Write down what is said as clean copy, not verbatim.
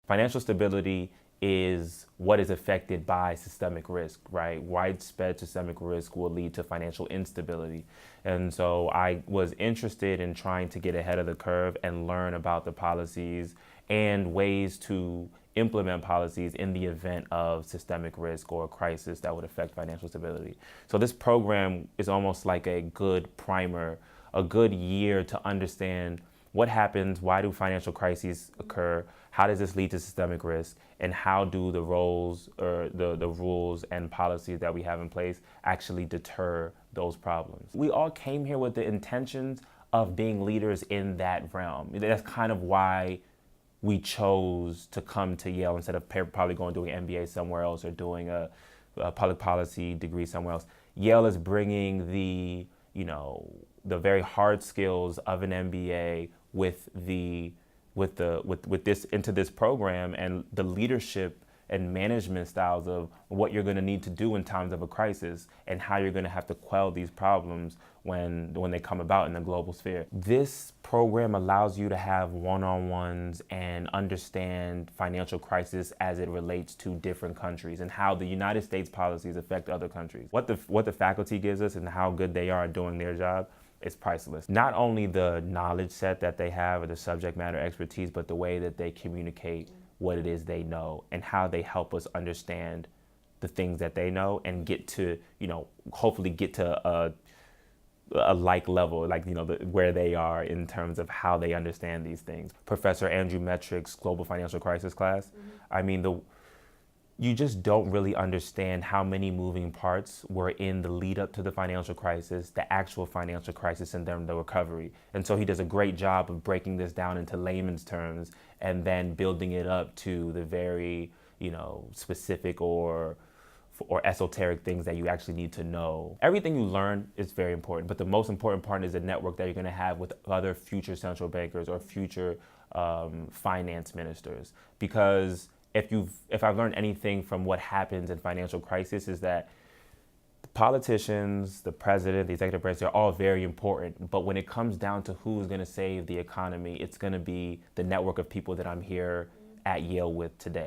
Financial stability is what is affected by systemic risk, right? Widespread systemic risk will lead to financial instability. And so I was interested in trying to get ahead of the curve and learn about the policies and ways to implement policies in the event of systemic risk or a crisis that would affect financial stability. So this program is almost like a good primer, a good year to understand what happens, why do financial crises occur, how does this lead to systemic risk, and how do the roles or the rules and policies that we have in place actually deter those problems. We all came here with the intentions of being leaders in that realm. That's kind of why we chose to come to Yale instead of probably going to do an MBA somewhere else or doing a public policy degree somewhere else. Yale is bringing the very hard skills of an MBA with this into this program, and the leadership and management styles of what you're going to need to do in times of a crisis and how you're going to have to quell these problems when they come about in the global sphere. This program allows you to have one-on-ones and understand financial crisis as it relates to different countries and how the United States policies affect other countries. What the faculty gives us and how good they are doing their job is priceless. Not only the knowledge set that they have or the subject matter expertise, but the way that they communicate what it is they know and how they help us understand the things that they know and get to, hopefully get to a like level, where they are in terms of how they understand these things. Professor Andrew Metrick's Global Financial Crisis class, you just don't really understand how many moving parts were in the lead up to the financial crisis, the actual financial crisis, and then the recovery. And so he does a great job of breaking this down into layman's terms and then building it up to the very, specific or esoteric things that you actually need to know. Everything you learn is very important, but the most important part is the network that you're going to have with other future central bankers or future finance ministers. Because if I've learned anything from what happens in financial crisis is that the politicians, the president, the executive branch, they're all very important. But when it comes down to who's going to save the economy, it's going to be the network of people that I'm here at Yale with today.